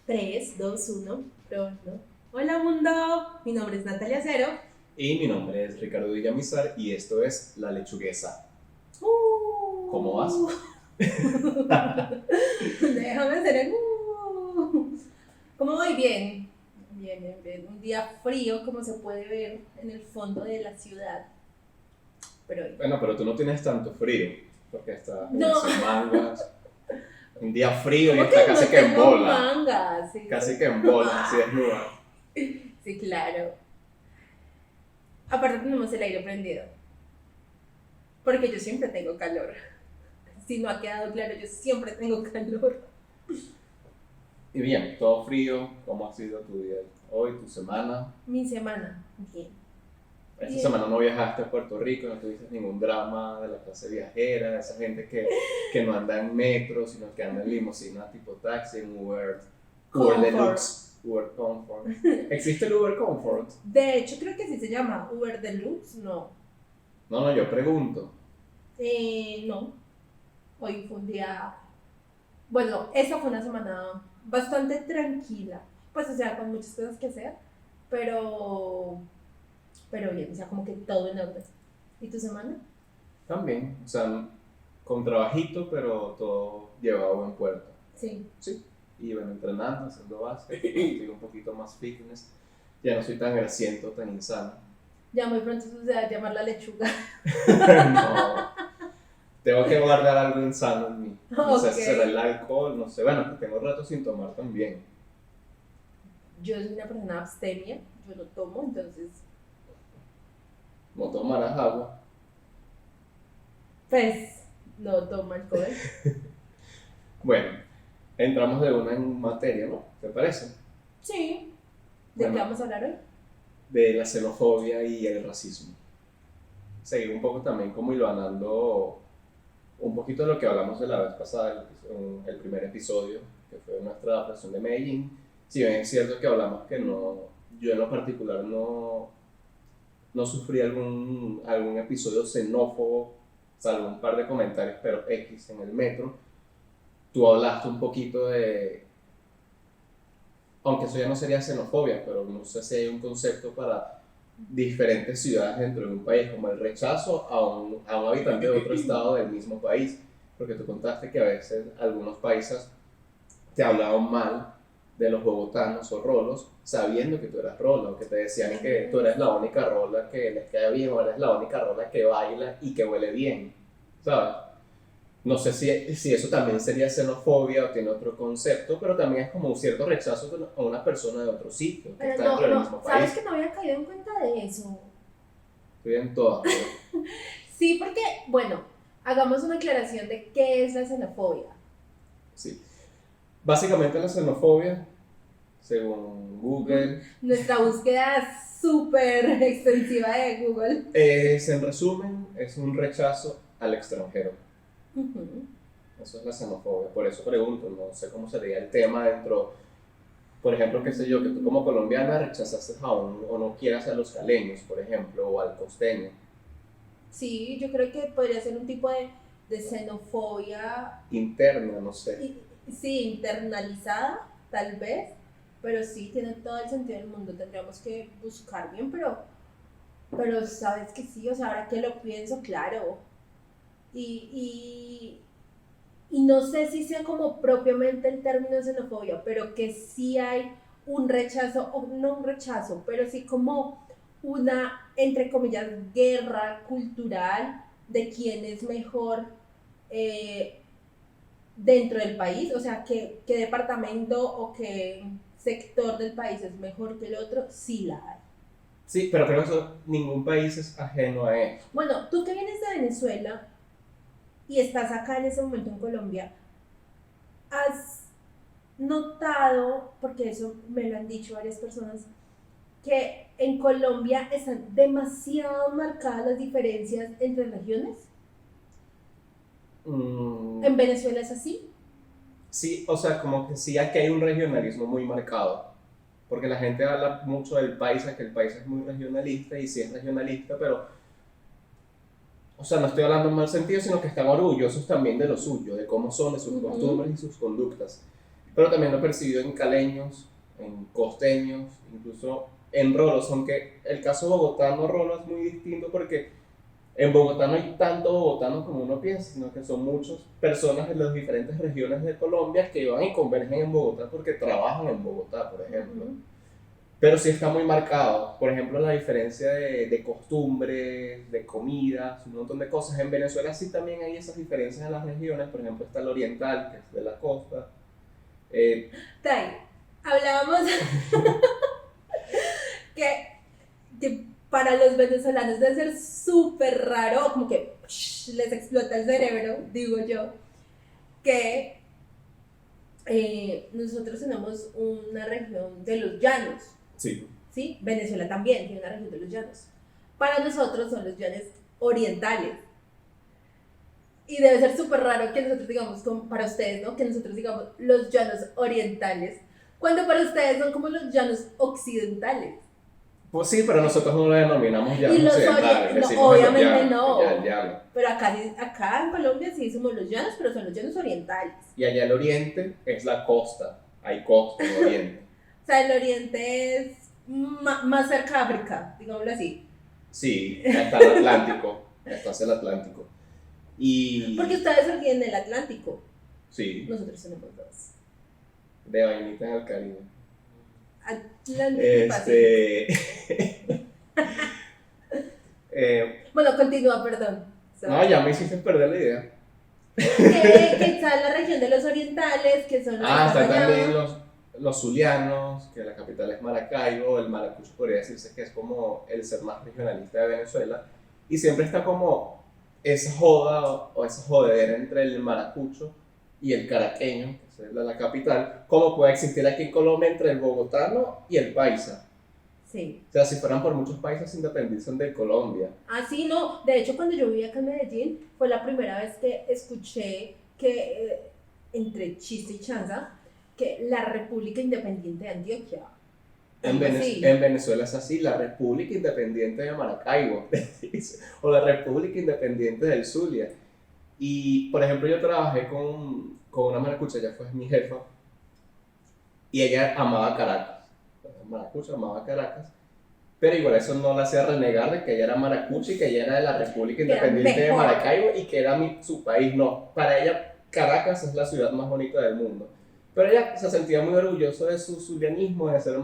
3, 2, 1, probando. Hola mundo, mi nombre es Natalia Cero. Y mi nombre es Ricardo Villamizar y esto es La Lechuguesa. ¿Cómo vas? Déjame hacer el ¿Cómo voy? Bien. Bien. Un día frío, como se puede ver en el fondo de la ciudad. Pero bien. Bueno, pero tú no tienes tanto frío, porque estás en No, esos mangas. Un día frío y ¿cómo está que casi no que en tengo bola. mangas? Sí, Casi que en bola, así desnuda. sí, claro. Aparte tenemos el aire prendido. Porque yo siempre tengo calor. Si no ha quedado claro, yo siempre tengo calor. Y bien, todo frío, ¿cómo ha sido tu día hoy, tu semana? Mi semana, bien. Esta Bien. semana no viajaste a Puerto Rico, no tuviste ningún drama de la clase viajera, de esa gente que no anda en metro, sino que anda en limusina tipo taxi, en Uber Deluxe, Uber Comfort. ¿Existe el Uber Comfort? De hecho, creo que sí se llama Uber Deluxe, no. No, yo pregunto. No, hoy fue un día. Bueno, esa fue una semana bastante tranquila. Pues, o sea, con muchas cosas que hacer, pero. Pero bien, o sea, como que todo en orden. ¿Y tu semana? También, o sea, con trabajito, pero todo llevado a buen puerto. Sí. Sí, y bueno, entrenando, haciendo básquet, estoy un poquito más fitness. Ya no soy tan grasiento, tan insano. Ya muy pronto se va a llamar la lechuga. No, tengo que guardar algo insano en mí. No sé si será el Ok. alcohol, no sé. Bueno, que tengo rato sin tomar también. Yo soy una persona abstemia, yo no tomo, entonces. No tomarás agua. Pues, no tomo alcohol. Bueno, entramos de una en materia, ¿no? ¿Te parece? Sí. ¿De qué Bueno, vamos a hablar hoy? de la xenofobia y el racismo. Seguir un poco también como hilvanando un poquito de lo que hablamos de la vez pasada, el primer episodio, que fue nuestra adaptación de Medellín. Si bien es cierto que hablamos que no, yo en lo particular no sufrí algún episodio xenófobo, salvo un par de comentarios, pero X en el metro. Tú hablaste un poquito de, aunque eso ya no sería xenofobia, pero no sé si hay un concepto para diferentes ciudades dentro de un país, como el rechazo a un habitante de otro estado del mismo país, porque tú contaste que a veces algunos países te hablaban mal de los bogotanos o rolos, sabiendo que tú eras rola, o que te decían que tú eres la única rola que les queda bien, o eres la única rola que baila y que huele bien, ¿sabes? No sé si eso también sería xenofobia o tiene otro concepto, pero también es como un cierto rechazo a una persona de otro sitio, que Pero está dentro no, del no, mismo ¿sabes país. que no había caído en cuenta de eso? Estoy en todas, pero Sí, porque, bueno, hagamos una aclaración de qué es la xenofobia. sí. Básicamente la xenofobia, según Google, Nuestra búsqueda súper extensiva de Google. en resumen, es un rechazo al extranjero. Ujú. Eso es la xenofobia. Por eso pregunto, no sé cómo sería el tema dentro, por ejemplo, qué sé yo, que tú como colombiana rechazaste o no quieras a los caleños, por ejemplo, o al costeño. Sí, yo creo que podría ser un tipo de xenofobia, Interna, no sé. sí, internalizada, tal vez, pero sí, tiene todo el sentido del mundo. Tendríamos que buscar bien, pero sabes que sí, o sea, ahora que lo pienso, claro. Y, y no sé si sea como propiamente el término xenofobia, pero que sí hay un rechazo, o no un rechazo, pero sí como una, entre comillas, guerra cultural de quién es mejor eh, dentro del país, o sea, qué departamento o qué sector del país es mejor que el otro, sí la hay. Sí, pero creo que eso, ningún país es ajeno a eso. Bueno, tú que vienes de Venezuela y estás acá en ese momento en Colombia, ¿has notado, porque eso me lo han dicho varias personas, que en Colombia están demasiado marcadas las diferencias entre regiones? Mm, ¿En Venezuela es así? sí, o sea, como que sí, aquí hay un regionalismo muy marcado. Porque la gente habla mucho del país, que el país es muy regionalista y sí es regionalista, pero, o sea, no estoy hablando en mal sentido, sino que están orgullosos también de lo suyo, de cómo son, de sus Ujú. costumbres y sus conductas. pero también lo he percibido en caleños, en costeños, incluso en rolos, aunque el caso bogotano-rolo es muy distinto porque en Bogotá no hay tanto bogotano como uno piensa, sino que son muchas personas de las diferentes regiones de Colombia que van y convergen en Bogotá porque trabajan en Bogotá, por ejemplo. Ujú. Pero sí está muy marcado. Por ejemplo, la diferencia de costumbres, de comidas, un montón de cosas. En Venezuela sí también hay esas diferencias en las regiones. Por ejemplo, está el oriental, que es de la costa. Eh, Tai, hablábamos que, que para los venezolanos debe ser súper raro, como que les explota el cerebro, digo yo, que nosotros tenemos una región de los llanos, sí. ¿sí? Venezuela también tiene una región de los llanos. Para nosotros son los llanos orientales. Y debe ser súper raro que nosotros digamos, como para ustedes, ¿no? Que nosotros digamos los llanos orientales, cuando para ustedes son como los llanos occidentales. Pues sí, pero nosotros no lo denominamos Y llanos los occidentales, no, decimos en los obviamente llanos, no. allá el llano. Pero acá en Colombia sí somos los llanos, pero son los llanos orientales. Y allá el oriente es la costa, hay costa en oriente. O sea, el oriente es más cerca de África, digámoslo así. Sí, está el Atlántico, está hacia el Atlántico. Y Porque ustedes son en el Atlántico, sí, nosotros tenemos dos. de vainita en el Caribe. Atlántico y Pacífico. Bueno, continúa, perdón. No, ya me hiciste perder la idea. Que está la región de los orientales, que son los que Están allá. también los zulianos, que la capital es Maracaibo, el maracucho podría decirse que es como el ser más regionalista de Venezuela, y siempre está como esa joda o esa jodedera entre el maracucho y el caraqueño, que es la capital, como puede existir aquí en Colombia entre el bogotano y el paisa. Sí. O sea, si fueran por muchos países se independizan de Colombia. Ah, sí, no. De hecho, cuando yo vivía acá en Medellín, fue la primera vez que escuché que, entre chiste y chanza, que la República Independiente de Antioquia. En Venezuela es así, la República Independiente de Maracaibo, o la República Independiente del Zulia. Y, por ejemplo, yo trabajé con una maracucha, ella fue mi jefa, y ella amaba Caracas. Maracucha amaba Caracas, pero igual eso no la hacía renegar de que ella era maracucha y que ella era de la República Independiente de Maracaibo y que era su país. No, para ella Caracas es la ciudad más bonita del mundo. Pero ella se sentía muy orgullosa de su zulianismo, de ser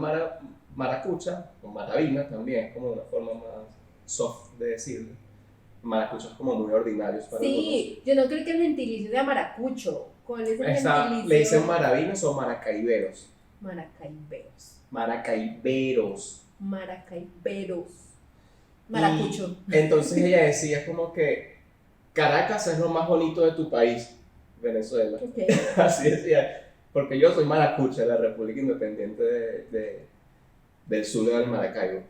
maracucha, o maravina también, como una forma más soft de decirlo. Maracuchos como muy ordinarios para Sí, yo no creo que el gentilicio sea maracucho. ¿Cuál es el gentilicio? Le dicen maravinos o maracaiberos. Maracaiberos. Maracaiberos. Maracaiberos. Maracucho. Y entonces ella decía como que Caracas es lo más bonito de tu país, Venezuela. Okay. Así decía, porque yo soy maracucha de la República Independiente del sur del Maracaibo.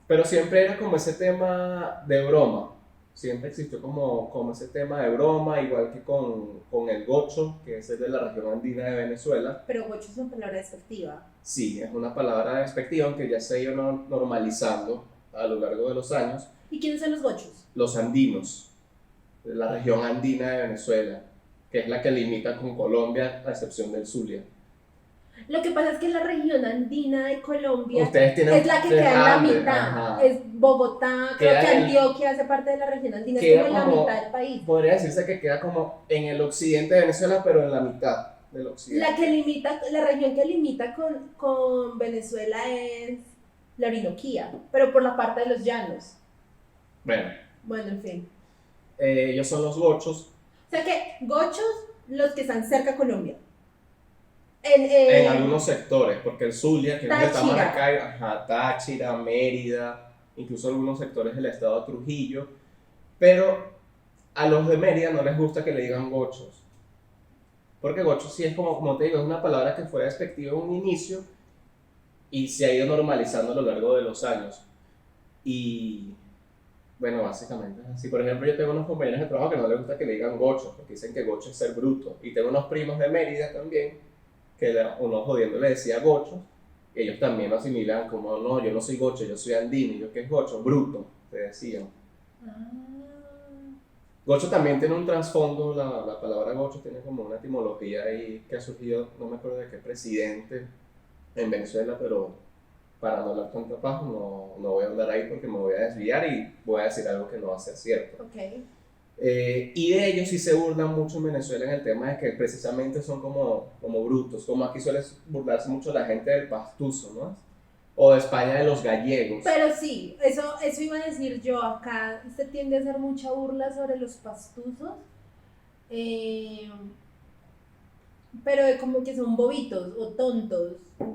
Pero siempre era como ese tema de broma. Siempre existió como ese tema de broma, igual que con el gocho, que es el de la región andina de Venezuela. Pero gocho es una palabra despectiva. Sí, es una palabra despectiva, aunque ya se ha ido normalizando a lo largo de los años. ¿Y quiénes son los gochos? Los andinos, de la región andina de Venezuela, que es la que limita con Colombia, a excepción del Zulia. Lo que pasa es que la región andina de Colombia es la que queda en la mitad. Ajá. Es Bogotá, creo que Antioquia hace parte de la región andina, es como en la mitad del país. Podría decirse que queda como en el occidente de Venezuela, pero en la mitad del occidente. La región que limita con Venezuela es la Orinoquía, pero por la parte de los llanos. Bueno, en fin. Ellos son los gochos. O sea que gochos, los que están cerca a Colombia. En algunos sectores, porque el Zulia, que es donde está Maracaibo, Táchira, Mérida, incluso algunos sectores del estado de Trujillo, pero a los de Mérida no les gusta que le digan gochos, porque gochos sí es como te digo, es una palabra que fue despectiva en un inicio y se ha ido normalizando a lo largo de los años. Y bueno, básicamente es así. Por ejemplo, yo tengo unos compañeros de trabajo que no les gusta que le digan gochos, porque dicen que gocho es ser bruto, y tengo unos primos de Mérida también que uno jodiendo le decía gocho, y ellos también lo asimilan como, no, yo no soy gocho, yo soy andino. Y yo, ¿qué es gocho? Bruto, te decían. Gocho también tiene un trasfondo, la palabra gocho tiene como una etimología ahí que ha surgido, no me acuerdo de qué presidente en Venezuela, pero para no hablar tanta paja, no voy a andar ahí porque me voy a desviar y voy a decir algo que no va a ser cierto. Ok. Y de ellos sí se burlan mucho en Venezuela en el tema de que precisamente son como brutos, como aquí suele burlarse mucho la gente del pastuso, ¿no? O de España de los gallegos. Pero sí, eso iba a decir yo. Acá se tiende a hacer mucha burla sobre los pastusos, eh, pero como que son bobitos o tontos,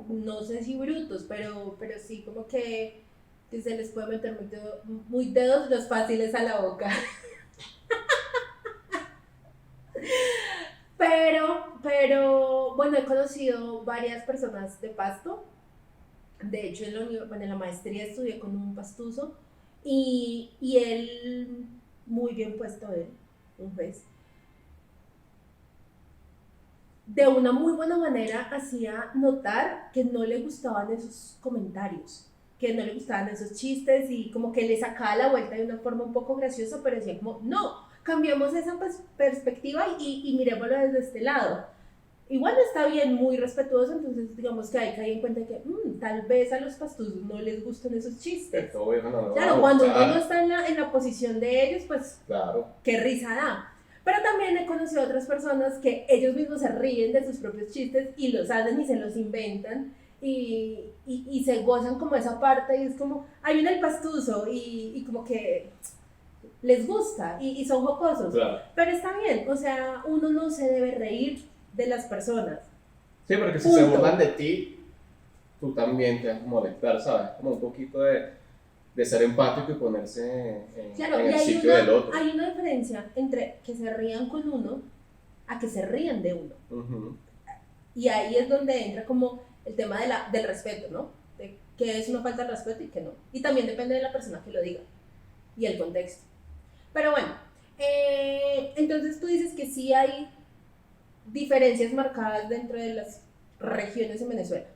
no sé si brutos, pero sí como que se les puede meter muy dedos los fáciles a la boca. Bueno, he conocido varias personas de Pasto. De hecho, en la maestría estudié con un pastuso y él, muy bien puesto él, un juez, de una muy buena manera hacía notar que no le gustaban esos comentarios, que no le gustaban esos chistes y como que le sacaba la vuelta de una forma un poco graciosa, pero decía como, no, cambiamos esa perspectiva y miremoslo desde este lado. Igual está bien, muy respetuoso, entonces digamos que hay que caer en cuenta que tal vez a los pastusos no les gustan esos chistes. Claro, cuando uno no está en la posición de ellos, pues claro, qué risa da. Pero también he conocido a otras personas que ellos mismos se ríen de sus propios chistes y los hacen y se los inventan y se gozan como esa parte y es como, hay un el pastuso y como que les gusta y son jocosos. claro. Pero está bien, o sea, uno no se debe reír de las personas. Sí, porque si Punto. se burlan de ti, tú también te vas a molestar, ¿sabes? Como un poquito de ser empático y ponerse Claro, en y el sitio del otro. hay una diferencia entre que se rían con uno a que se rían de uno. Uh-huh. Y ahí es donde entra como el tema del respeto, ¿no? De qué es una falta de respeto y qué no. Y también depende de la persona que lo diga y el contexto. Pero bueno, entonces tú dices que sí hay diferencias marcadas dentro de las regiones en Venezuela.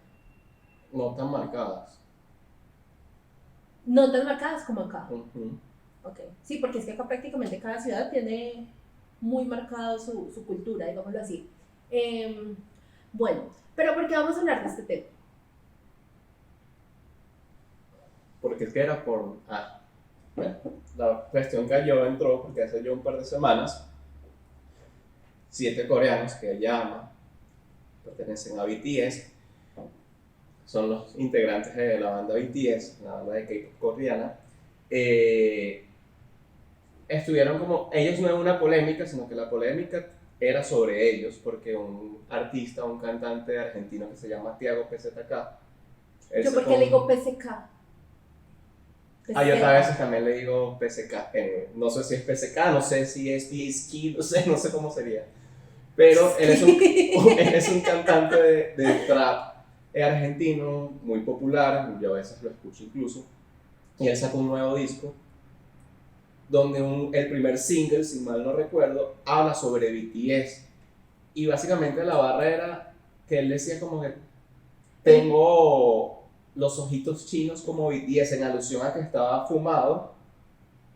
No tan marcadas. No tan marcadas como acá. Uh-huh. Ok. Sí, porque es que acá prácticamente cada ciudad tiene muy marcado su cultura, digámoslo así. Bueno, pero ¿por qué vamos a hablar de este tema? Porque es que era por... bueno, la cuestión entró porque hace ya un par de semanas 7 coreanos que ella ama pertenecen a BTS, son los integrantes de la banda BTS, la banda de K-pop coreana. Estuvieron como, ellos no eran una polémica, sino que la polémica era sobre ellos, porque un artista, un cantante argentino que se llama Tiago PZK. ¿Yo por qué le digo PSK? Yo a veces también le digo PSK, no sé si es PSK, no sé si es PSK, no sé cómo sería. Pero él es un cantante de trap argentino, muy popular, yo a veces lo escucho incluso, y él sacó un nuevo disco, donde el primer single, si mal no recuerdo, habla sobre BTS. Y básicamente la barra era que él decía como que tengo los ojitos chinos como BTS, en alusión a que estaba fumado,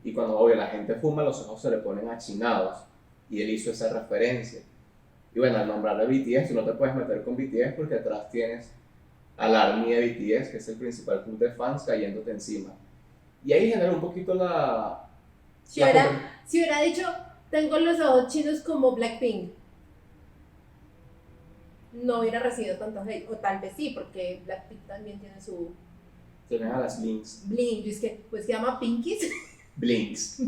y cuando obvio la gente fuma los ojos se le ponen achinados, y él hizo esa referencia. Y bueno, al nombrarle BTS, tú no te puedes meter con BTS porque atrás tienes al ARMY de BTS, que es el principal club de fans, cayéndote encima. Y ahí genera un poquito Si hubiera dicho, tengo los ojos chinos como Blackpink, no hubiera recibido tanto hate, o tal vez sí, porque Blackpink también tiene su... Tienes a las Blinks. Blinks, es que pues se llama Pinkies. Blinks.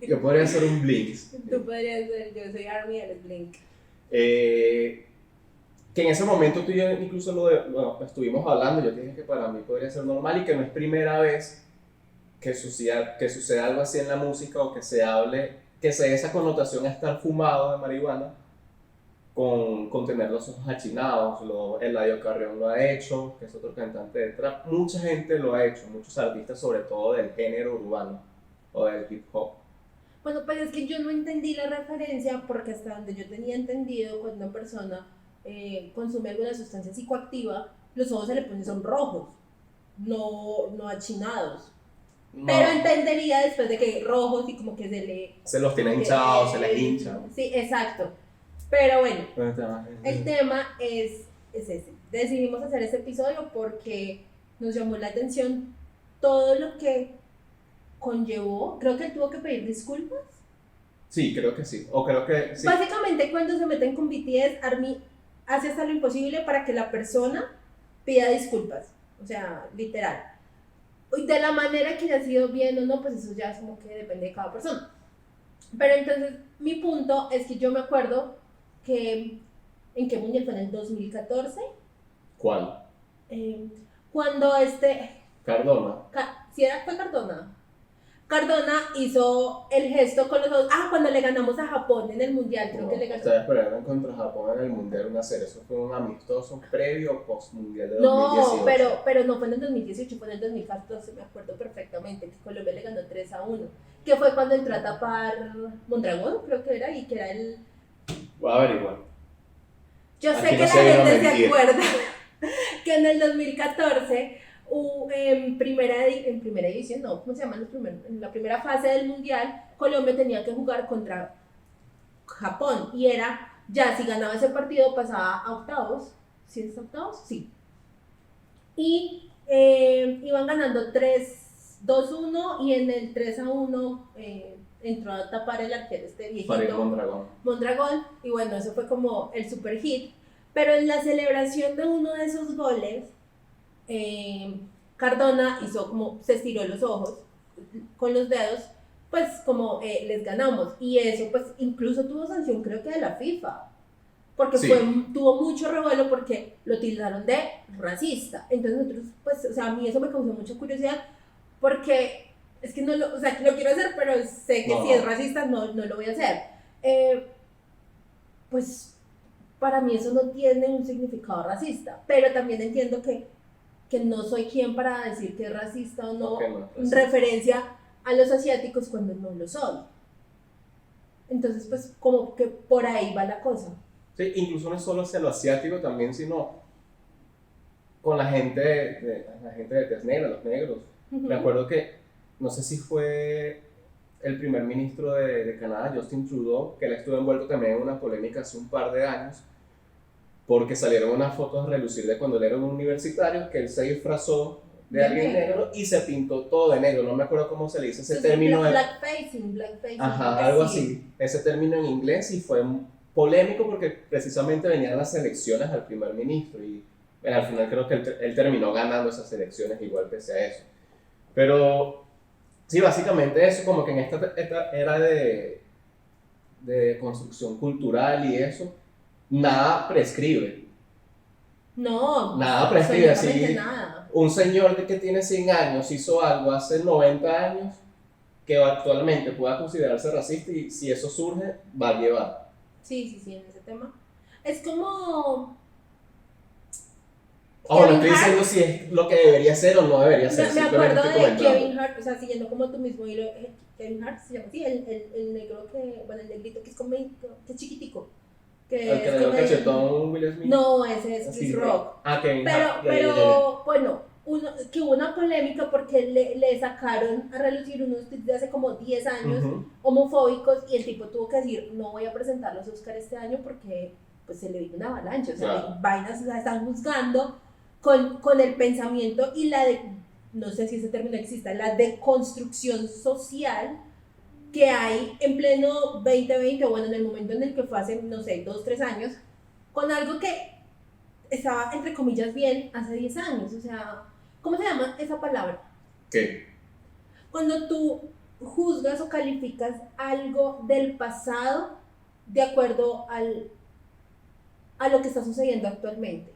Yo podría ser un Blinks. Tú podrías ser, yo soy ARMY, él es Blink. Que en ese momento tú y yo incluso lo estuvimos hablando, yo te dije que para mí podría ser normal y que no es primera vez que suceda algo así en la música o que se hable, que se dé esa connotación a estar fumado de marihuana con tener los ojos achinados. Eladio Carrión lo ha hecho, que es otro cantante de trap, mucha gente lo ha hecho, muchos artistas sobre todo del género urbano o del hip hop. Bueno, pues es que yo no entendí la referencia porque hasta donde yo tenía entendido, cuando una persona consume alguna sustancia psicoactiva, los ojos se le ponen son rojos, no achinados. Pero No, entendería después de que rojos y como que se los tiene que- hinchados, se les hincha. Sí, exacto. Pero bueno, Pero el tema el tema es ese. Decidimos hacer este episodio porque nos llamó la atención todo lo que conllevó. Creo que él tuvo que pedir disculpas. Sí, creo que sí. O creo que sí. Básicamente, cuando se meten con BTS, ARMY hace hasta lo imposible para que la persona pida disculpas. O sea, literal. Y de la manera que haya sido bien o no, pues eso ya es como que depende de cada persona. Pero entonces, mi punto es que yo me acuerdo que, ¿en qué mundial fue? En el 2014, ¿Cuál? cuando Cardona. ¿sí era, fue Cardona? Cardona hizo el gesto con los dos. Ah, cuando le ganamos a Japón en el mundial, creo No, que le ganamos. ustedes perdieron contra Japón en el Mundial 1-0. Eso fue un amistoso previo o post Mundial de No, 2018. pero no fue en el 2018, fue en el 2014, me acuerdo perfectamente, que Colombia le ganó 3-1, que fue cuando entró a tapar Mondragón, creo que era, y que era el... Voy a averiguar. Yo Aquí sé no que la se vino a gente se mentir. acuerda que en el 2014, en primera división, no, ¿cómo se llama? En la primera fase del Mundial, Colombia tenía que jugar contra Japón, y era, ya si ganaba ese partido pasaba a octavos, ¿sí es octavos? Sí. Y iban ganando 3-2-1 y en el 3-1 entró a tapar el arquero Farid viejito Mondragón. Mondragón, y bueno, eso fue como el super hit. Pero en la celebración de uno de esos goles, Cardona hizo como, se estiró los ojos con los dedos, pues como les ganamos. Y eso pues incluso tuvo sanción, creo que de la FIFA, porque Sí. tuvo mucho revuelo porque lo tildaron de racista. Entonces nosotros, pues, o sea, a mí eso me causó mucha curiosidad porque es que no lo, o sea, que lo quiero hacer, pero sé que No. si es racista no lo voy a hacer. Pues para mí eso no tiene un significado racista, pero también entiendo que no soy quien para decir que es racista o no, Ok, no es en racista. referencia a los asiáticos cuando no lo soy. Entonces, pues como que por ahí va la cosa. Sí, incluso no es solo hacia lo asiático también, sino con la gente de tez negra, los negros. Me acuerdo que, no sé si fue el primer ministro de Canadá, Justin Trudeau, que él estuvo envuelto también en una polémica hace un par de años, porque salieron unas fotos a relucir de cuando él era un universitario, que él se disfrazó de alguien negro y se pintó todo de negro. No me acuerdo cómo se le dice ese Entonces, término. blackfacing. Ajá, creo que algo sí. así. Ese término en inglés, y fue polémico porque precisamente venían las elecciones al primer ministro y bueno, al final creo que él terminó ganando esas elecciones igual pese a eso. Pero sí, básicamente eso, como que en esta era de construcción cultural y eso, nada prescribe. No, Nada prescribe, absolutamente así. nada. Un señor que tiene 100 años hizo algo hace 90 años que actualmente pueda considerarse racista, y si eso surge, va a llevar. Sí, en ese tema. Es como... Ojo, no Kevin estoy Hart. diciendo si es lo que debería ser o no debería ser, Me simplemente acuerdo estoy de comentando. Kevin Hart, o sea, siguiendo como tu mismo hilo, Kevin Hart se llama así, el negro que, bueno, el negrito que es comédico, que es chiquitico. Que El que es le dio comedia. cachetón Will Smith. No, ese es Así, Chris Rock. Ah, Kevin Pero, Hart. pero bueno, que hubo una polémica porque le sacaron a relucir unos tweets de hace como 10 años homofóbicos, y el tipo tuvo que decir, no voy a presentar los Oscars este año porque pues se le vino una avalancha, o sea, Claro. vainas, o sea, están juzgando con el pensamiento y no sé si ese término exista, la deconstrucción social que hay en pleno 2020, bueno, en el momento en el que fue hace, no sé, 2-3 años, con algo que estaba, entre comillas, bien hace 10 años. O sea, ¿cómo se llama esa palabra? ¿Qué? Cuando tú juzgas o calificas algo del pasado de acuerdo a lo que está sucediendo actualmente.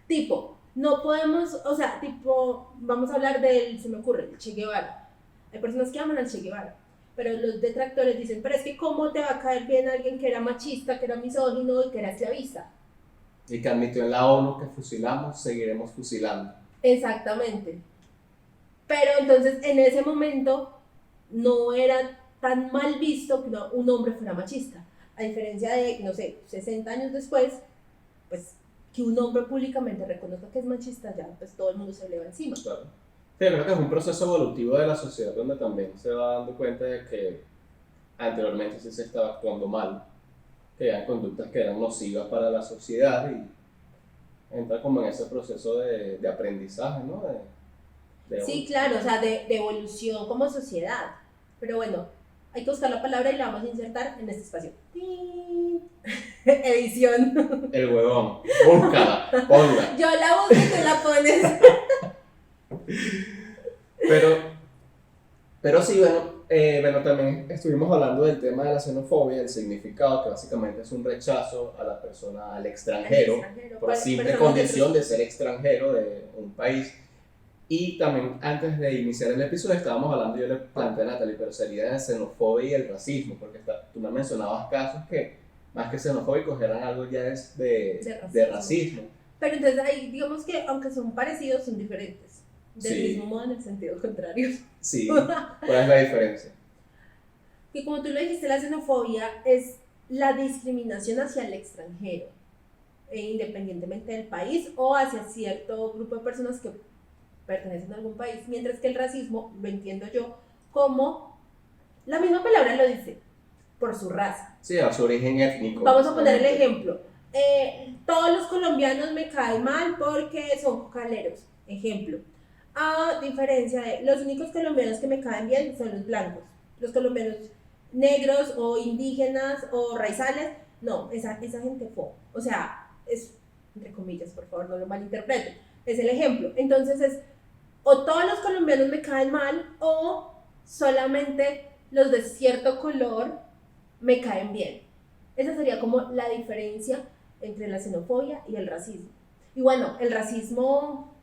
Tipo, no podemos, o sea, tipo, vamos a hablar se me ocurre, el Che Guevara. Hay personas que aman al Che Guevara, pero los detractores dicen, pero es que ¿cómo te va a caer bien alguien que era machista, que era misógino y que era esclavista? Y que admitió en la ONU que fusilamos, seguiremos fusilando. Exactamente. Pero entonces en ese momento no era tan mal visto que un hombre fuera machista. A diferencia de, no sé, 60 años después, pues que un hombre públicamente reconozca que es machista, ya pues todo el mundo se eleva encima. Claro. Sí, creo que es un proceso evolutivo de la sociedad donde también se va dando cuenta de que anteriormente sí se estaba actuando mal, que eran conductas que eran nocivas para la sociedad y entra como en ese proceso de aprendizaje, ¿no? Sí, claro, o sea, de evolución como sociedad. Pero bueno, hay que buscar la palabra y la vamos a insertar en este espacio. ¡Tin! Edición. El huevón, búscala, ponla. Yo la busco y tú la pones. Pero, pero sí, bueno, también estuvimos hablando del tema de la xenofobia, el significado, que básicamente es un rechazo a la persona, al extranjero, por simple condición de ser extranjero de un país. Y también antes de iniciar el episodio estábamos hablando, yo le planteé a Natalie, pero sería la xenofobia y el racismo, porque tú me mencionabas casos que más que xenofóbicos eran algo ya de racismo. Pero entonces ahí digamos que aunque son parecidos, son diferentes. Del Sí. mismo modo en el sentido contrario. Sí, ¿cuál es la diferencia? Que como tú lo dijiste, la xenofobia es la discriminación hacia el extranjero, independientemente del país o hacia cierto grupo de personas que pertenecen a algún país, mientras que el racismo lo entiendo yo como, la misma palabra lo dice, por su raza. Sí, a su origen étnico. Vamos a poner el ejemplo. Todos los colombianos me caen mal porque son cocaleros. Ejemplo. A diferencia de los únicos colombianos que me caen bien son los blancos. Los colombianos negros o indígenas o raizales, no, esa gente fue. O sea, es entre comillas, por favor, no lo malinterpreten. Es el ejemplo. Entonces es, o todos los colombianos me caen mal o solamente los de cierto color me caen bien. Esa sería como la diferencia entre la xenofobia y el racismo. Y bueno, el racismo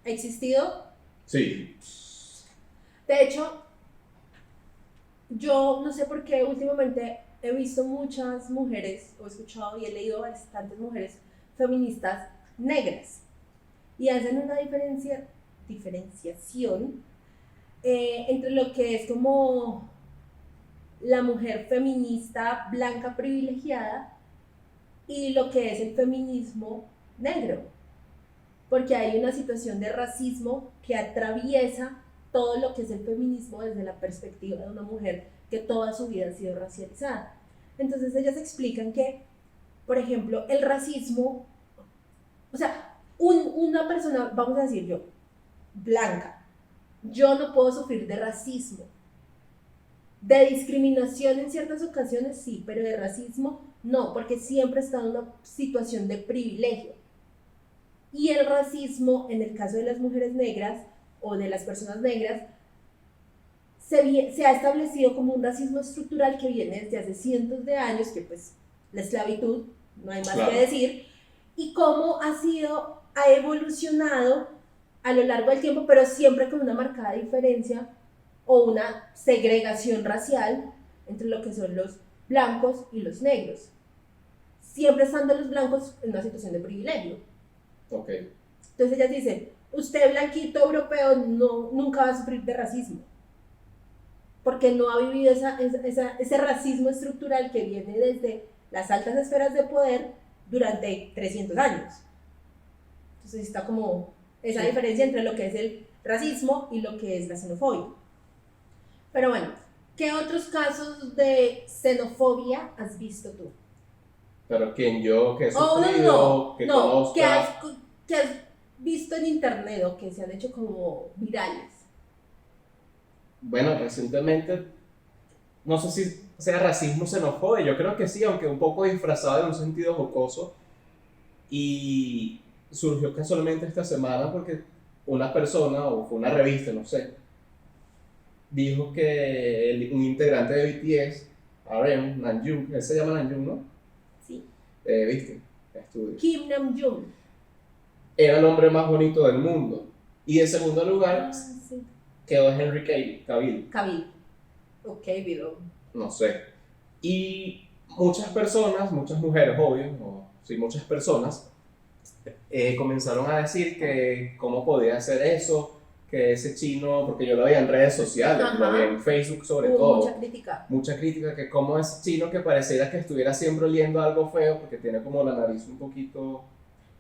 ha existido. Sí. De hecho, yo no sé por qué últimamente he visto muchas mujeres, o he escuchado y he leído bastantes mujeres feministas negras. Y hacen una diferenciación entre lo que es como la mujer feminista blanca privilegiada y lo que es el feminismo negro, porque hay una situación de racismo que atraviesa todo lo que es el feminismo desde la perspectiva de una mujer que toda su vida ha sido racializada. Entonces ellas explican que, por ejemplo, el racismo, o sea, una persona, vamos a decir yo, blanca, yo no puedo sufrir de racismo. De discriminación en ciertas ocasiones sí, pero de racismo no, porque siempre está en una situación de privilegio. Y el racismo, en el caso de las mujeres negras o de las personas negras, se ha establecido como un racismo estructural que viene desde hace cientos de años, que pues la esclavitud, no hay más que decir, y cómo ha evolucionado a lo largo del tiempo, pero siempre con una marcada diferencia o una segregación racial entre lo que son los blancos y los negros, siempre estando los blancos en una situación de privilegio. Okay. Entonces ellas dicen, usted blanquito europeo nunca va a sufrir de racismo, porque no ha vivido ese racismo estructural que viene desde las altas esferas de poder durante 300 años. Entonces está como esa diferencia entre lo que es el racismo y lo que es la xenofobia. Pero bueno, ¿qué otros casos de xenofobia has visto tú? Pero que he sufrido, que conozca. Que has visto en internet o que se han hecho como virales. Bueno, recientemente, no sé si sea racismo o xenofobia, yo creo que sí, aunque un poco disfrazado en un sentido jocoso. Y surgió casualmente esta semana porque una persona, o fue una revista, no sé, dijo que un integrante de BTS, RM, Namjoon, él se llama Namjoon, ¿no? Sí. ¿Viste? Estudio. Kim Namjoon. Era el hombre más bonito del mundo. Y en segundo lugar quedó Henry Cavill. Ok, video. No sé. Y muchas personas, muchas mujeres, obvio, sí, muchas personas comenzaron a decir que cómo podía hacer eso, que ese chino, porque yo lo veía en redes sociales, lo veía en Facebook sobre todo. Mucha crítica, que como ese chino que pareciera que estuviera siempre oliendo algo feo, porque tiene como la nariz un poquito...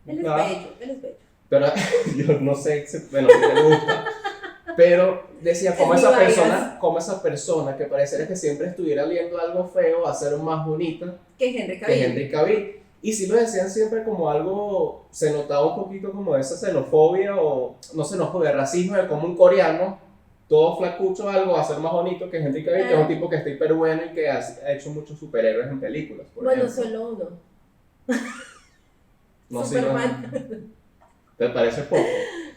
Él es bello. Pero yo no sé, bueno, si le gusta, Pero decía, Es mi bias. como esa persona que pareciera que siempre estuviera viendo algo feo va a ser más bonita Que Henry que Cavill. Henry Cavill. Y sí lo decían siempre como algo, se notaba un poquito como esa xenofobia o no xenofobia, racismo de como un coreano, todo flacucho algo va a ser más bonito que Henry Cavill, que es un tipo que está hiper bueno y que ha hecho muchos superhéroes en películas, por Bueno, ejemplo. solo uno. No sé, Superman. ¿te parece poco?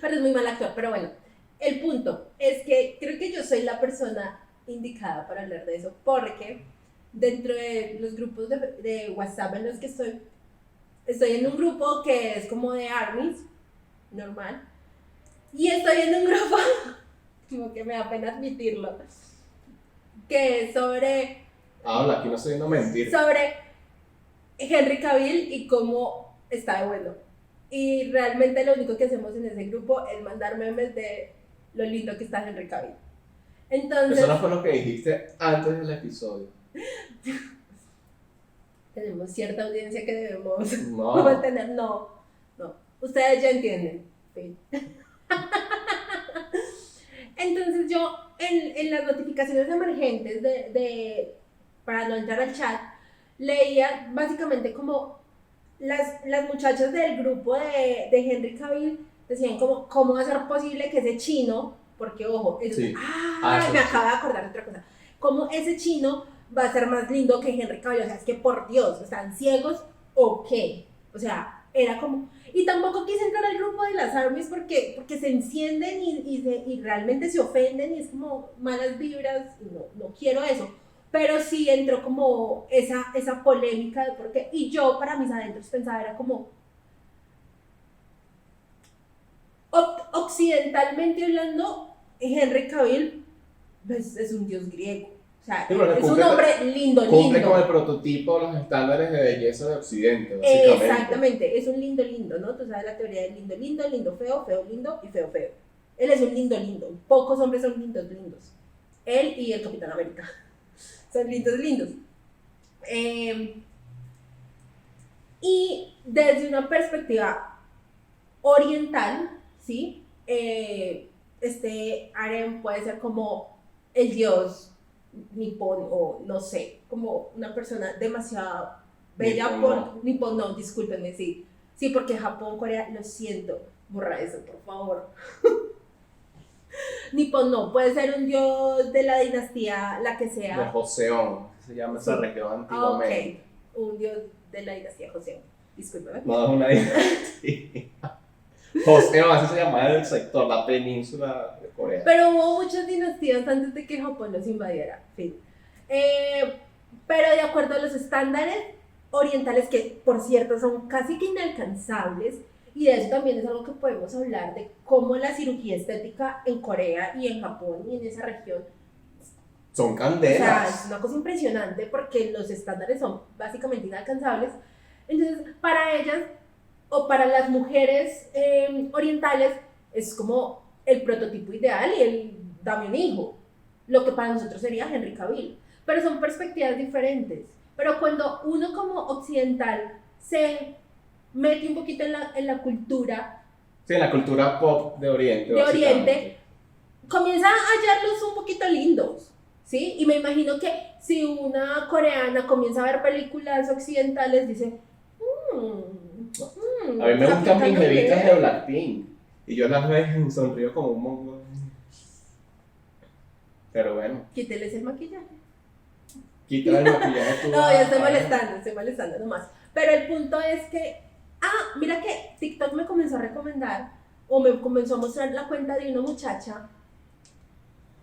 Pero es muy mal actor. Pero bueno, el punto es que creo que yo soy la persona indicada para hablar de eso, porque dentro de los grupos de WhatsApp en los que estoy en un grupo que es como de armies, normal, y estoy en un grupo, como que me da pena admitirlo, que es Habla, aquí no estoy viendo mentir. sobre Henry Cavill y cómo está de bueno. Y realmente lo único que hacemos en ese grupo es mandar memes de lo lindo que está Henry Cavill. Entonces, Eso no fue lo que dijiste antes del episodio. tenemos cierta audiencia que debemos No. mantener. No. Ustedes ya entienden. Sí. Entonces yo en las notificaciones emergentes para no entrar al chat, leía básicamente como las muchachas del grupo de Henry Cavill decían como, ¿cómo va a ser posible que ese chino, porque ojo, Sí. me acabo de acordar de otra cosa, cómo ese chino va a ser más lindo que Henry Cavill? O sea, es que por Dios, ¿están ciegos o qué? O sea, era como... Y tampoco quise entrar al grupo de las armies porque se encienden y realmente se ofenden y es como malas vibras y no quiero eso. Pero sí entró como esa polémica de por qué. Y yo para mis adentros pensaba, era como, occidentalmente hablando, Henry Cavill pues, es un dios griego. O sea, Sí, porque es un hombre lindo, cumple lindo. con el prototipo, los estándares de belleza de Occidente, básicamente. Exactamente, es un lindo, lindo, ¿no? Tú sabes la teoría del lindo, lindo, lindo, feo, feo, lindo y feo, feo. Él es un lindo, lindo. Pocos hombres son lindos, lindos. Él y el Capitán América son lindos, lindos. Y desde una perspectiva oriental, ¿sí? Este harem puede ser como el dios nipón o no sé, como una persona demasiado bella nipón, no, discúlpenme, sí. Sí, porque Japón, Corea, lo siento, borra eso, por favor. Nipón no, puede ser un dios de la dinastía, la que sea. De Joseon, se llama esa región antiguamente. Ok, un dios de la dinastía Joseon, discúlpeme. No, es una dinastía. Joseon, así se llama el sector, la península de Corea. Pero hubo muchas dinastías antes de que Japón los invadiera, fin. Pero de acuerdo a los estándares orientales, que por cierto son casi que inalcanzables, y de eso también es algo que podemos hablar, de cómo la cirugía estética en Corea y en Japón y en esa región son o sea, candelas. es una cosa impresionante porque los estándares son básicamente inalcanzables. Entonces, para ellas o para las mujeres orientales es como el prototipo ideal y el dame un hijo. Lo que para nosotros sería Henry Cavill. Pero son perspectivas diferentes. Pero cuando uno como occidental se mete un poquito en la cultura, sí, en la cultura pop de Oriente. de Oriente, comienza a hallarlos un poquito lindos, ¿sí? Y me imagino que si una coreana comienza a ver películas occidentales, dice, a mí me gustan mis bebitas de Blackpink y yo las veo y sonrío como un mongo. Pero bueno. Quíteles el maquillaje. Quítale el maquillaje. No, ya estoy molestando nomás. Pero el punto es que, mira que TikTok me comenzó a recomendar o me comenzó a mostrar la cuenta de una muchacha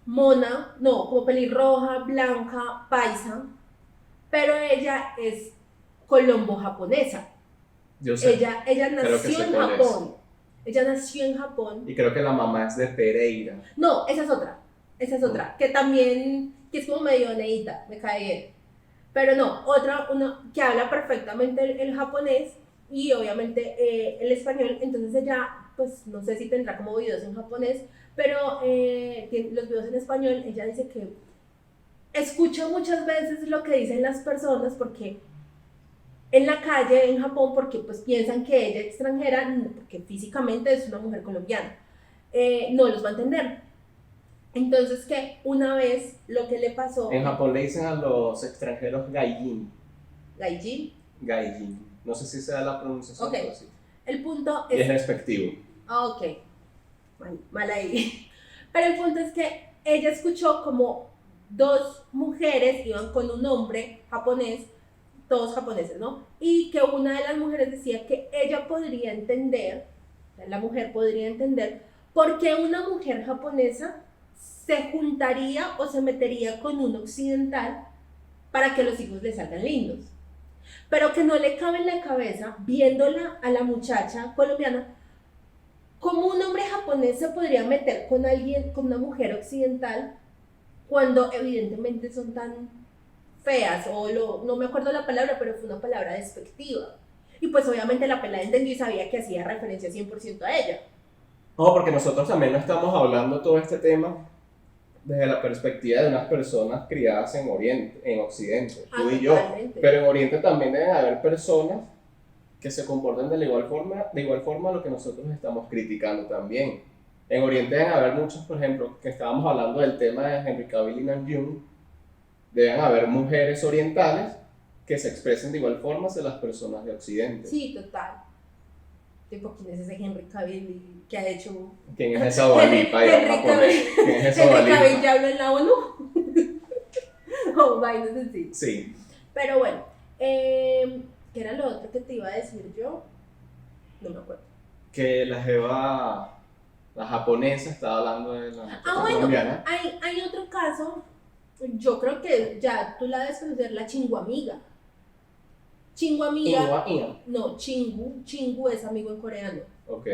mona, no, como pelirroja, blanca, paisa, pero ella es colombo-japonesa. Yo sé. Ella nació en Japón. Ella nació en Japón. Y creo que la mamá es de Pereira. No, esa es otra, que también, que es como medio neita, me cae bien. Pero no, una que habla perfectamente el japonés y obviamente el español, entonces ella, pues no sé si tendrá como videos en japonés, pero los videos en español, ella dice que escucha muchas veces lo que dicen las personas porque en la calle en Japón, porque pues piensan que ella es extranjera, porque físicamente es una mujer colombiana, no los va a entender. Entonces que una vez lo que le pasó, En Japón le dicen a los extranjeros gaijin. Gaijin, Gaijin. No sé si se da la pronunciación, ok, pero sí. el punto Y es es, despectivo. ok, mal ahí, pero el punto es que ella escuchó como dos mujeres iban con un hombre japonés, todos japoneses, ¿no? Y que una de las mujeres decía que ella podría entender, la mujer podría entender, por qué una mujer japonesa se juntaría o se metería con un occidental para que los hijos le salgan lindos. Pero que no le cabe en la cabeza, viéndola a la muchacha colombiana, cómo un hombre japonés se podría meter con alguien, con una mujer occidental, cuando evidentemente son tan feas, no me acuerdo la palabra, pero fue una palabra despectiva. Y pues obviamente la pelada entendió y sabía que hacía referencia 100% a ella. No, porque nosotros también no estamos hablando todo este tema desde la perspectiva de unas personas criadas en Oriente, en Occidente, tú y yo. Totalmente. Pero en Oriente también deben haber personas que se comportan de igual forma a lo que nosotros estamos criticando también. En Oriente deben haber muchos, por ejemplo, que estábamos hablando del tema de Henry Cavill y Namjoon, deben haber mujeres orientales que se expresen de igual forma hacia las personas de Occidente. Sí, total. Tipo, ¿quién es ese Henry Cavill que ha hecho? ¿Quién es esa Dua-Lipa allá en japonés? ¿Quién es esa Henry Cavill Dua-Lipa? ya habló en la ONU. O vainas así. Sí. Pero bueno, ¿qué era lo otro que te iba a decir yo? No me acuerdo. Que la japonesa estaba hablando de la muchacha Bueno, colombiana. hay otro caso, yo creo que ya tú la debes conocer, la Chinguamiga. Chinguamiga, no, Chingu es amigo en coreano. Ok.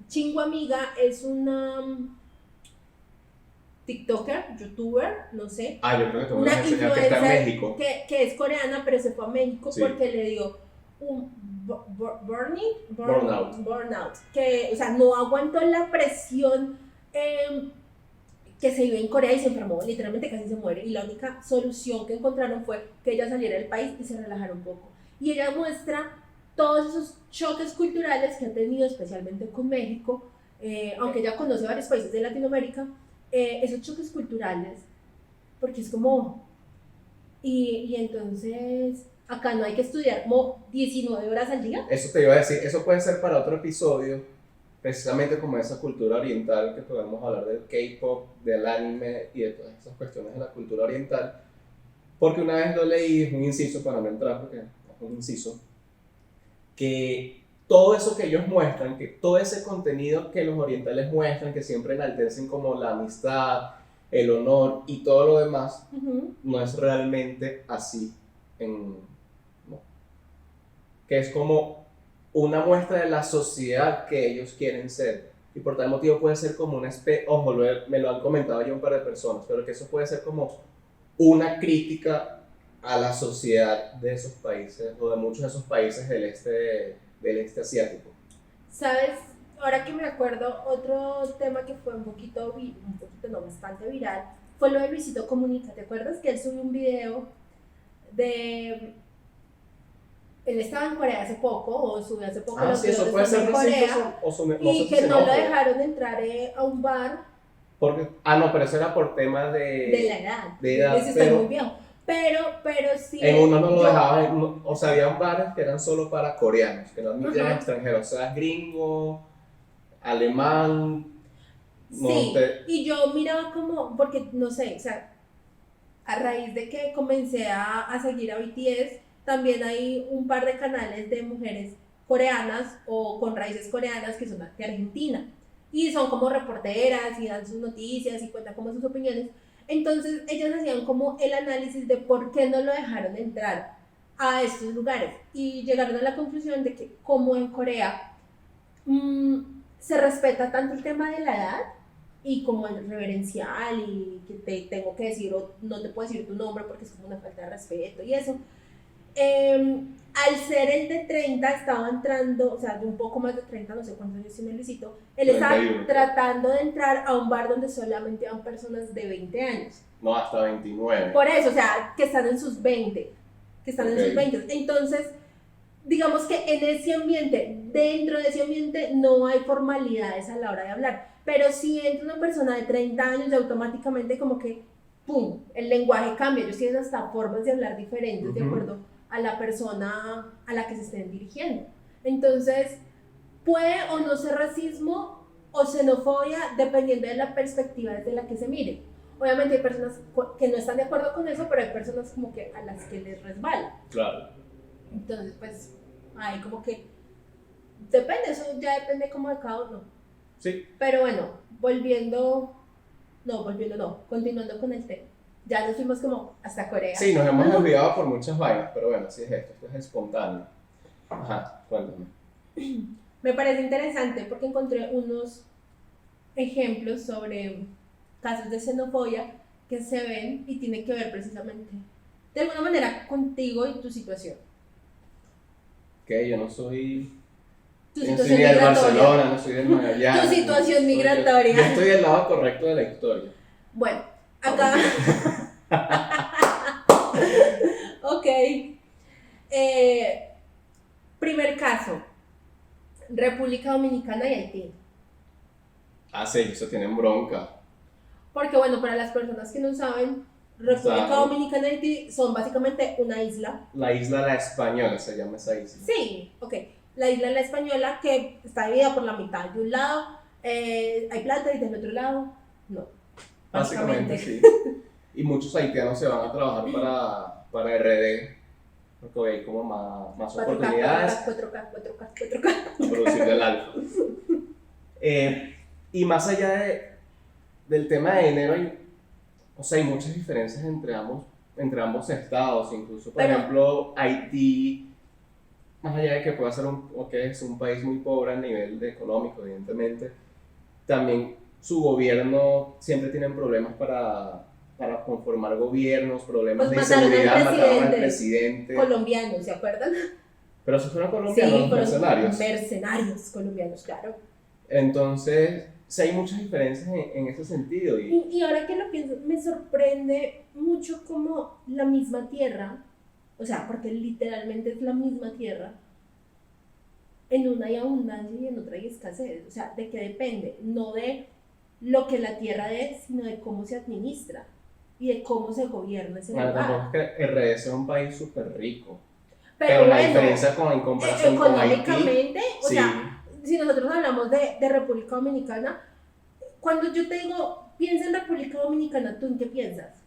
Chinguamiga es una TikToker, youtuber, no sé. Yo creo que tú me Una vas a enseñar que está en influencer México. que es coreana, pero se fue a México Sí. porque le dio un Burnout. Que, o sea, no aguantó la presión que se vive en Corea y se enfermó, literalmente casi se muere. Y la única solución que encontraron fue que ella saliera del país y se relajara un poco. Y ella muestra todos esos choques culturales que ha tenido, especialmente con México, aunque ella conoce varios países de Latinoamérica, esos choques culturales, porque es como, y entonces acá no hay que estudiar como 19 horas al día. Eso te iba a decir, eso puede ser para otro episodio, precisamente como esa cultura oriental, que podemos hablar del K-pop, del anime y de todas esas cuestiones de la cultura oriental, porque una vez lo leí, es un inciso para no entrar, porque es un inciso, que todo eso que ellos muestran, que todo ese contenido que los orientales muestran, que siempre enaltecen como la amistad, el honor y todo lo demás, no es realmente así, no. Que es como una muestra de la sociedad que ellos quieren ser, y por tal motivo puede ser como una especie, ojo, me lo han comentado ya un par de personas, pero que eso puede ser como una crítica a la sociedad de esos países, o de muchos de esos países del este asiático. ¿Sabes? Ahora que me acuerdo, otro tema que fue bastante viral, fue lo de Luisito Comunica. ¿Te acuerdas que él subió un video de... Él estaba en Corea hace poco, o subió hace poco los Sí, videos eso puede ser en Corea, y que no lo dejaron entrar a un bar. Porque, pero eso era por tema de la edad. De edad, Eso está muy viejo. Pero sí. En uno no lo dejaban, o sea, había bares que eran solo para coreanos, que no admitían extranjeros, o sea, gringo, alemán. Sí, y yo miraba como, porque no sé, o sea, a raíz de que comencé a seguir a BTS, también hay un par de canales de mujeres coreanas o con raíces coreanas que son de Argentina. Y son como reporteras y dan sus noticias y cuentan como sus opiniones. Entonces ellas hacían como el análisis de por qué no lo dejaron entrar a estos lugares. Y llegaron a la conclusión de que como en Corea se respeta tanto el tema de la edad y como el reverencial y que te tengo que decir o no te puedo decir tu nombre porque es como una falta de respeto y eso. Al ser el de 30 estaba entrando, o sea, de un poco más de 30, no sé cuántos años tiene Luisito, él estaba tratando de entrar a un bar donde solamente van personas de 20 años. No, hasta 29. Por eso, o sea, que están en sus 20, Entonces, digamos que en ese ambiente, dentro de ese ambiente, no hay formalidades a la hora de hablar. Pero si entra una persona de 30 años, automáticamente como que, ¡pum!, el lenguaje cambia. Ellos tienen hasta formas de hablar diferentes de acuerdo a la persona a la que se estén dirigiendo. Entonces, puede o no ser racismo o xenofobia dependiendo de la perspectiva desde la que se mire. Obviamente hay personas que no están de acuerdo con eso, pero hay personas como que a las que les resbala. Claro. Entonces, pues, ahí como que depende, eso ya depende como de cada uno. Sí. Pero bueno, continuando con el tema. Ya nos fuimos como hasta Corea. Sí, nos hemos olvidado por muchas vainas, pero bueno, así es esto es espontáneo. Ajá, cuéntame. Me parece interesante porque encontré unos ejemplos sobre casos de xenofobia que se ven y tiene que ver precisamente de alguna manera contigo y tu situación. Que yo no soy... Tu Yo no soy situación ni del migratoria. Barcelona, no soy del Magallanes. Tu situación migratoria. Yo estoy del lado correcto de la historia. Bueno, acá. Ok. Primer caso: República Dominicana y Haití. Ah, sí, eso tienen bronca. Porque, bueno, para las personas que no saben, República Dominicana y Haití son básicamente una isla. La isla La Española se llama esa isla. Sí, ok. La isla La Española, que está dividida por la mitad. De un lado hay plata y del otro lado no. Básicamente sí. Y muchos haitianos se van a trabajar para RD, porque hay como más 4K, oportunidades 4K. a producir del alfa. Y más allá del tema de dinero, hay muchas diferencias entre ambos estados. Incluso, por ejemplo, Haití, más allá de que pueda ser es un país muy pobre a nivel económico, evidentemente, también su gobierno siempre tienen problemas para conformar gobiernos, problemas pues de inseguridad, mataron al presidente. Colombiano, ¿se acuerdan? Pero esos fueron colombianos, sí, mercenarios. Mercenarios colombianos, claro. Entonces, sí hay muchas diferencias en ese sentido. Y ahora que lo pienso, me sorprende mucho como la misma tierra, o sea, porque literalmente es la misma tierra, en una hay abundancia y en otra hay escasez. O sea, ¿de qué depende? No de lo que la tierra es, sino de cómo se administra y de cómo se gobierna ese lugar. Tampoco es que RD sea un país súper rico. Pero la bueno, diferencia en comparación con Haití. Económicamente, o sí. sea, si nosotros hablamos de República Dominicana, cuando yo te digo, piensa en República Dominicana, ¿tú en qué piensas?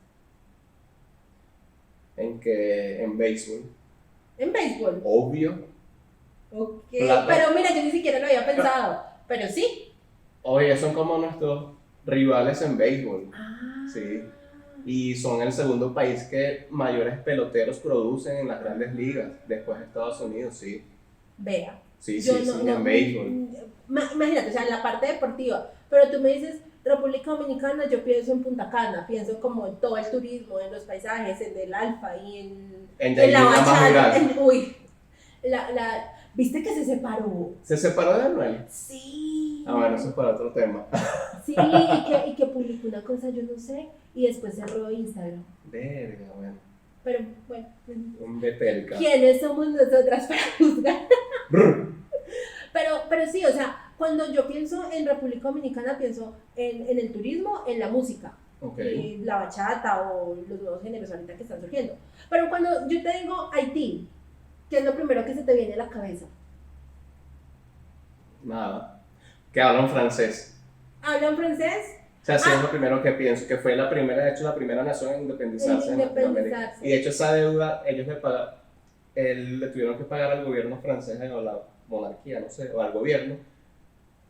En béisbol. ¿En béisbol? Obvio. Ok, pero mira, yo ni siquiera lo había pensado, pero sí. Oye, son como nuestros rivales en béisbol. Ah. Sí. Y son el segundo país que mayores peloteros producen en las grandes ligas, después de Estados Unidos, sí. Vea. Sí, en béisbol. Imagínate, o sea, en la parte deportiva, pero tú me dices República Dominicana, yo pienso en Punta Cana, pienso como en todo el turismo, en los paisajes, en el Alfa y en la bachata. ¿Viste que se separó? ¿Se separó de Anuel? Sí. Ah, bueno, eso es para otro tema. Sí, y que publicó una cosa, yo no sé, y después cerró Instagram. Verga, bueno. Pero bueno. Un betelca. ¿Quiénes somos nosotras para juzgar? pero sí, o sea, cuando yo pienso en República Dominicana, pienso en el turismo, en la música. Okay. La bachata o los nuevos géneros ahorita que están surgiendo. Pero cuando yo te digo Haití, ¿qué es lo primero que se te viene a la cabeza? Nada. Que hablan francés. ¿Hablan francés? O sea, sí, es lo primero que pienso, que fue la primera nación en independizarse en Latinoamérica. Y de hecho esa deuda, ellos le tuvieron que pagar al gobierno francés o la monarquía, no sé, o al gobierno,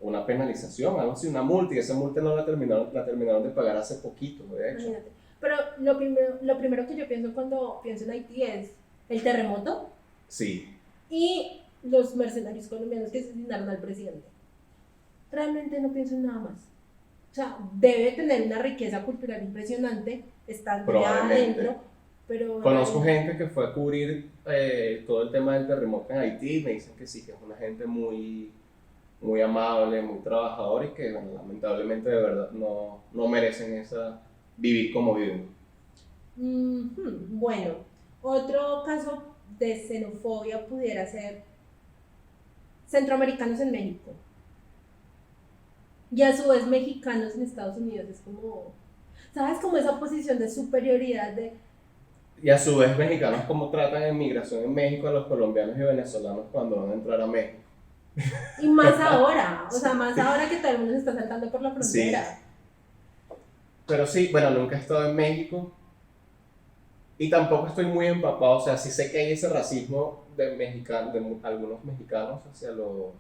una penalización, algo así, una multa, y esa multa no la terminaron de pagar hace poquito, de hecho. Imagínate. Pero lo primero que yo pienso cuando pienso en Haití es el terremoto. Sí. Y los mercenarios colombianos que asesinaron al presidente. Realmente no pienso en nada más. O sea, debe tener una riqueza cultural impresionante, estando ya adentro, pero... Conozco gente que fue a cubrir todo el tema del terremoto en Haití, me dicen que sí, que es una gente muy, muy amable, muy trabajadora y que, bueno, lamentablemente de verdad no merecen vivir como viven. Bueno, otro caso de xenofobia pudiera ser centroamericanos en México y a su vez mexicanos en Estados Unidos. Es como, ¿sabes? Como esa posición de superioridad de... Y a su vez mexicanos como tratan en migración en México a los colombianos y venezolanos cuando van a entrar a México. Y más ahora, o sea, más ahora que todo el mundo se está saltando por la frontera. Sí. Pero sí, bueno, nunca he estado en México y tampoco estoy muy empapado, o sea, sí sé que hay ese racismo de algunos mexicanos hacia los,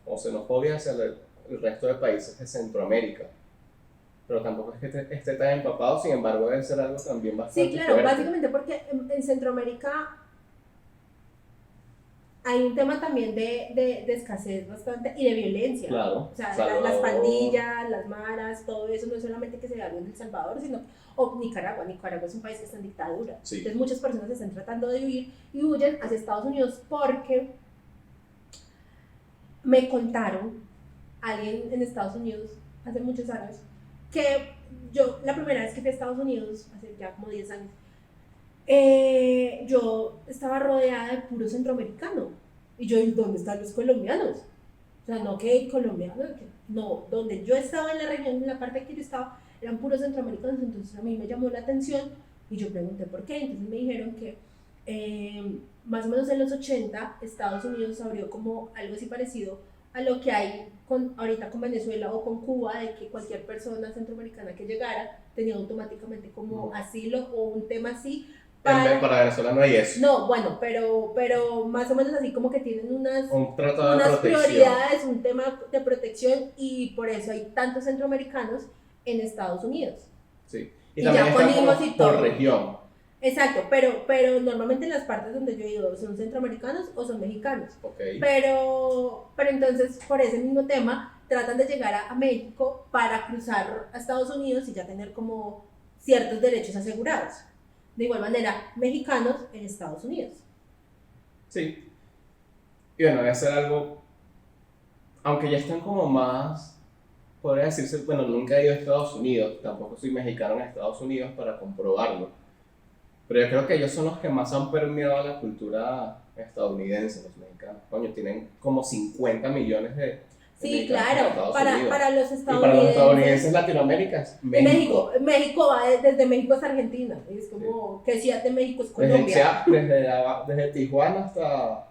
o xenofobia hacia el resto de países de Centroamérica, pero tampoco es que esté tan empapado, sin embargo debe ser algo también bastante Sí, claro, fuerte. básicamente porque en Centroamérica hay un tema también de escasez bastante y de violencia. Claro, O sea, Salvador. las pandillas, las maras, todo eso no es solamente que se da en El Salvador, sino o Nicaragua. Nicaragua es un país que está en dictadura. Sí. Entonces muchas personas están tratando de huir y huyen hacia Estados Unidos porque me contaron alguien en Estados Unidos hace muchos años que yo la primera vez que fui a Estados Unidos, hace ya como 10 años, yo estaba rodeada de puro centroamericano. Y yo, ¿y dónde están los colombianos? O sea, no que colombianos, no, donde yo estaba en la región, en la parte que yo estaba, eran puros centroamericanos. Entonces a mí me llamó la atención y yo pregunté por qué. Entonces me dijeron que más o menos en los 80 Estados Unidos abrió como algo así parecido a lo que hay ahorita con Venezuela o con Cuba, de que cualquier persona centroamericana que llegara tenía automáticamente como asilo o un tema así. Para Venezuela no hay eso. No, bueno, pero más o menos así como que tienen unas prioridades, prioridades, un tema de protección y por eso hay tantos centroamericanos en Estados Unidos. Sí. Y también ya están ponimos como y todo. por región. Exacto, pero normalmente las partes donde yo he ido son centroamericanos o son mexicanos. Okay. Pero entonces por ese mismo tema tratan de llegar a México para cruzar a Estados Unidos y ya tener como ciertos derechos asegurados. De igual manera, mexicanos en Estados Unidos. Sí. Y bueno, debe ser algo, aunque ya están como más, podría decirse, bueno, nunca he ido a Estados Unidos, tampoco soy mexicano en Estados Unidos para comprobarlo, pero yo creo que ellos son los que más han permeado la cultura estadounidense, los mexicanos. Coño, tienen como 50 millones de sí, claro, para los estadounidenses. Y para los estadounidenses, Latinoamérica es México. México va desde México hasta Argentina. Es como, sí. ¿Qué ciudad de México es Colombia? Desde Tijuana hasta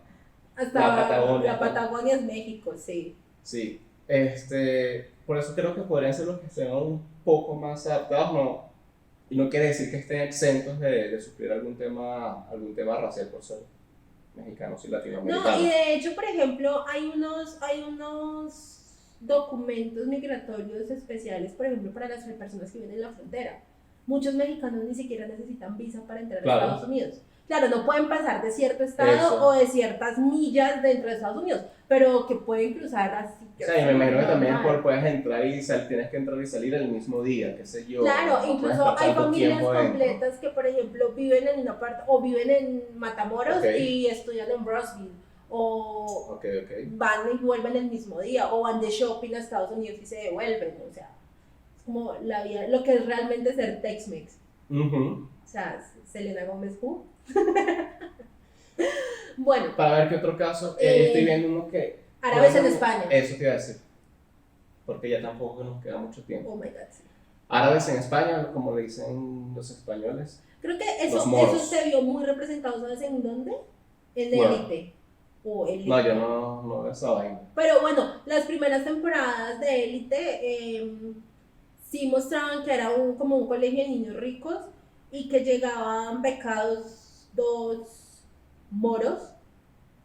la Patagonia. La Patagonia es México, sí. Sí, por eso creo que podrían ser los que sean un poco más adaptados, ¿no? Y no quiere decir que estén exentos de sufrir algún tema racial por ser mexicanos y latinoamericanos. No, y de hecho, por ejemplo, hay unos documentos migratorios especiales, por ejemplo, para las personas que viven en la frontera. Muchos mexicanos ni siquiera necesitan visa para entrar a Estados Unidos. Claro, no pueden pasar de cierto estado o de ciertas millas dentro de Estados Unidos, pero que pueden cruzar así. O sea, y me imagino que también puedes entrar y tienes que entrar y salir el mismo día, qué sé yo. Claro, no incluso hay familias completas que, por ejemplo, viven en una parte, o viven en Matamoros y estudian en Brownsville, o van y vuelven el mismo día, o van de shopping a Estados Unidos y se devuelven, o sea, es como la vida, lo que es realmente ser Tex-Mex. O sea, Selena Gómez, Bueno. Para ver qué otro caso, estoy viendo uno que... Árabes en España. Eso te iba a decir. Porque ya tampoco nos queda mucho tiempo. Oh my God, sí. Árabes en España, como le dicen los españoles. Creo que eso se vio muy representado, ¿sabes en dónde? En Élite. No, yo no veo esa vaina. Pero bueno, las primeras temporadas de Élite sí mostraban que era como un colegio de niños ricos y que llegaban becados 2 moros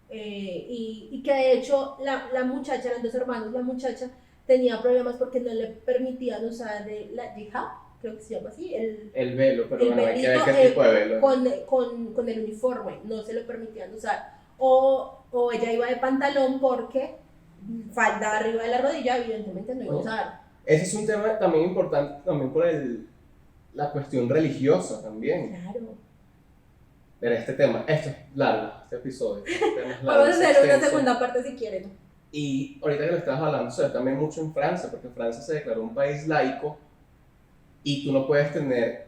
y que de hecho la muchacha, eran 2 hermanos, la muchacha tenía problemas porque no le permitían usar la hijab, creo que se llama así, el velo, pero bueno, hay que ver qué tipo de velo. Con el uniforme, no se lo permitían usar, o ella iba de pantalón porque falda arriba de la rodilla, evidentemente no iba a usar. Ese es un tema también importante, también por la cuestión religiosa también. Claro. Pero esto es largo, este episodio. Vamos a hacer una segunda parte si quieren. Y ahorita que lo estabas hablando, se ve también mucho en Francia, porque Francia se declaró un país laico y tú no puedes tener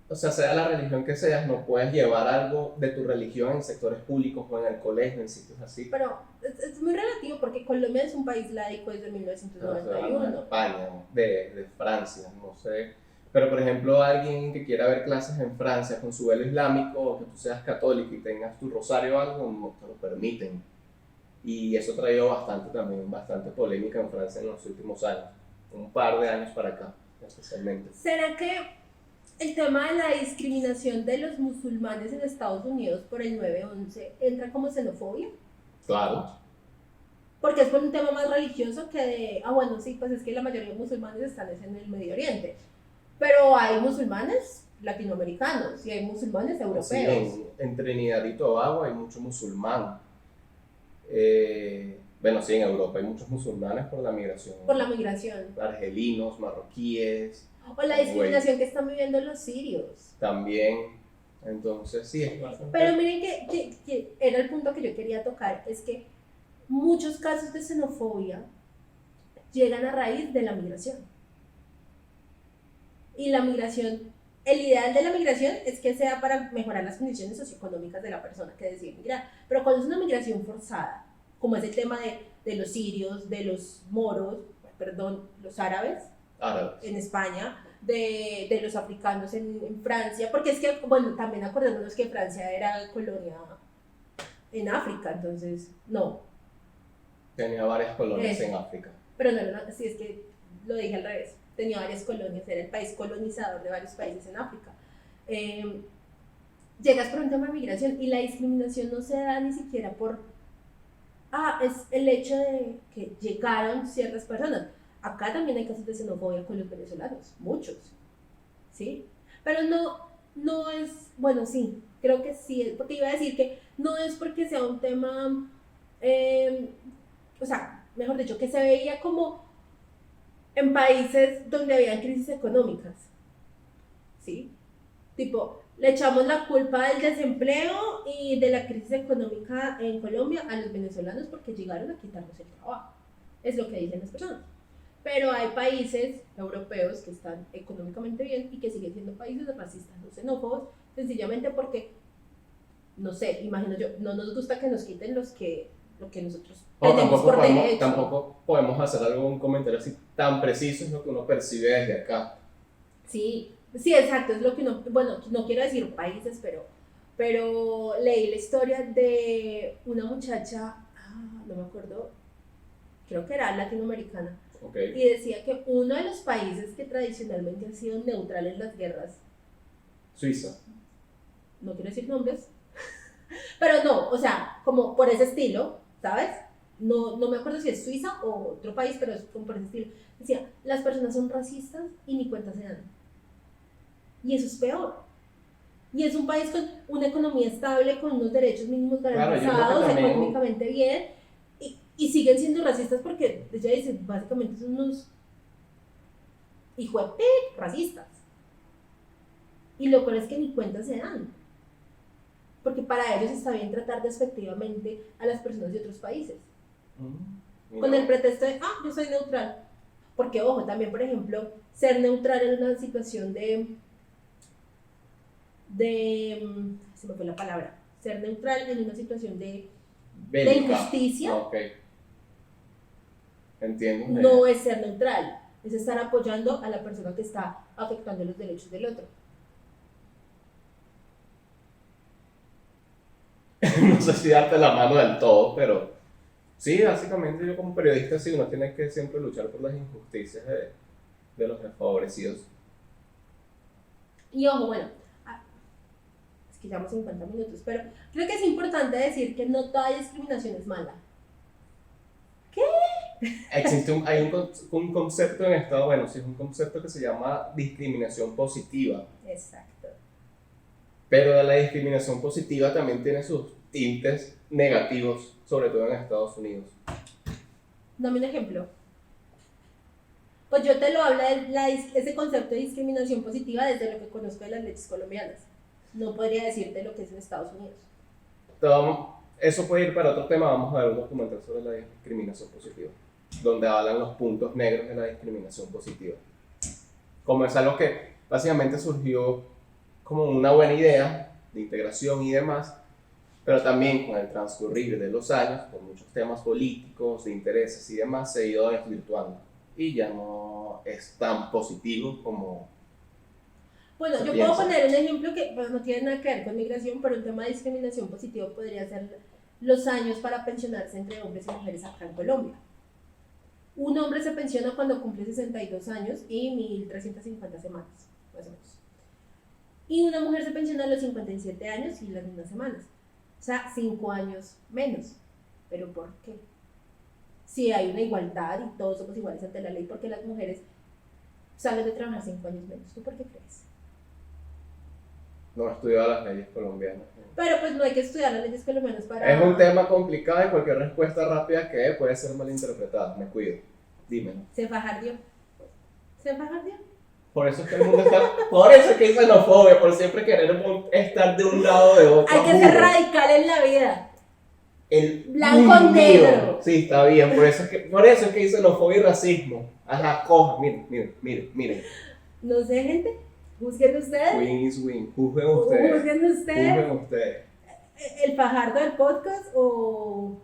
o sea la religión que seas, no puedes llevar algo de tu religión en sectores públicos o en el colegio, en sitios así. Pero es muy relativo porque Colombia es un país laico desde No estoy hablando de 1991. España, de Francia, no sé. Pero, por ejemplo, alguien que quiera ver clases en Francia con su velo islámico, o que tú seas católico y tengas tu rosario o algo, no te lo permiten. Y eso ha traído bastante polémica en Francia en los últimos años, un par de años para acá, especialmente. ¿Será que el tema de la discriminación de los musulmanes en Estados Unidos por el 9/11 entra como xenofobia? Claro, Porque es por un tema más religioso que de, bueno, sí, pues es que la mayoría de musulmanes están en el Medio Oriente. Pero hay musulmanes latinoamericanos y hay musulmanes europeos. sí, en Trinidad y Tobago hay mucho musulmán. Bueno, sí, en Europa hay muchos musulmanes por la migración. Por la migración. Argelinos, marroquíes. O la discriminación que están viviendo los sirios. También. Entonces, sí, es bastante. Pero miren que era el punto que yo quería tocar, es que muchos casos de xenofobia llegan a raíz de la migración. Y la migración, el ideal de la migración es que sea para mejorar las condiciones socioeconómicas de la persona que decide migrar. Pero cuando es una migración forzada, como es el tema de los sirios, de los moros, perdón, los árabes en España, de los africanos en Francia, porque es que, bueno, también acordémonos que Francia era colonia en África, entonces, no. Tenía varias colonias en África. Pero no, sí, es que lo dije al revés. Tenía varias colonias, era el país colonizador de varios países en África. Llegas por un tema de migración y la discriminación no se da ni siquiera por, es el hecho de que llegaron ciertas personas. Acá también hay casos de xenofobia con los venezolanos, muchos, ¿sí? Pero no es, bueno, sí, creo que sí, porque iba a decir que no es porque sea un tema, o sea, mejor dicho, que se veía como en países donde habían crisis económicas, ¿sí? Tipo, le echamos la culpa del desempleo y de la crisis económica en Colombia a los venezolanos porque llegaron a quitarnos el trabajo. Es lo que dicen las personas. Pero hay países europeos que están económicamente bien y que siguen siendo países racistas, no xenófobos, sencillamente porque, no sé, imagino yo, no nos gusta que nos quiten lo que nosotros tenemos por derecho. Tampoco podemos hacer algún comentario así tan preciso, es lo que uno percibe desde acá. Sí, exacto, es lo que uno, bueno, no quiero decir países, pero leí la historia de una muchacha, no me acuerdo, creo que era latinoamericana, Okay. y decía que uno de los países que tradicionalmente ha sido neutral en las guerras, Suiza. no quiero decir nombres, pero no, o sea, como por ese estilo, ¿sabes? No me acuerdo si es Suiza o otro país, pero es como por ese estilo. Decía, las personas son racistas y ni cuenta se dan. Y eso es peor. Y es un país con una economía estable, con unos derechos mínimos garantizados, económicamente bien, y siguen siendo racistas porque ella dice, básicamente son unos hijo de racistas. Y lo peor es que ni cuenta se dan. Porque para ellos está bien tratar despectivamente a las personas de otros países. Con el pretexto de, yo soy neutral. Porque, ojo, también, por ejemplo, ser neutral en una situación se me fue la palabra, ser neutral en una situación de injusticia. Okay. Entiendo. No es ser neutral, es estar apoyando a la persona que está afectando los derechos del otro. No sé si darte la mano del todo, pero sí, básicamente yo como periodista sí, uno tiene que siempre luchar por las injusticias de los desfavorecidos. Y ojo, bueno, es que llevamos 50 minutos, pero creo que es importante decir que no toda discriminación es mala. ¿Qué? Hay un concepto en Estados Unidos, sí, es un concepto que se llama discriminación positiva. Exacto. Pero la discriminación positiva también tiene sus tintes negativos, sobre todo en Estados Unidos. Dame un ejemplo. Pues yo te lo hablo de ese concepto de discriminación positiva desde lo que conozco de las leyes colombianas. No podría decirte lo que es en Estados Unidos. Eso puede ir para otro tema, vamos a ver un documental sobre la discriminación positiva, donde hablan los puntos negros de la discriminación positiva. Como es algo que básicamente surgió como una buena idea de integración y demás, pero también con el transcurrir de los años, con muchos temas políticos, de intereses y demás, se ha ido desvirtuando y ya no es tan positivo como Bueno, se yo puedo piensa. poner un ejemplo que pues, no tiene nada que ver con migración, pero un tema de discriminación positivo podría ser los años para pensionarse entre hombres y mujeres acá en Colombia. Un hombre se pensiona cuando cumple 62 años y 1350 semanas, más o menos. Y una mujer se pensiona a los 57 años y las mismas semanas. O sea, 5 años menos. ¿Pero por qué? Si hay una igualdad y todos somos iguales ante la ley, ¿por qué las mujeres salen de trabajar 5 años menos? ¿Tú por qué crees? No he estudiado las leyes colombianas. Pero pues no hay que estudiar las leyes colombianas para... Es un tema complicado y cualquier respuesta rápida que dé puede ser malinterpretada. Me cuido. Dímelo. Se fajardió. Se fajardió. Por eso es que el mundo está. Por eso es que hay xenofobia, por siempre querer estar de un lado o de otro. Hay que ser radical en la vida. El Blanco negro. Sí, está bien. Por eso es que hay xenofobia y racismo. Ajá, coja. Miren. No sé, gente. Juzguen ustedes. Win is win. Juzguen ustedes. Juzguen ustedes. Juzguen ustedes. ¿El fajardo del podcast o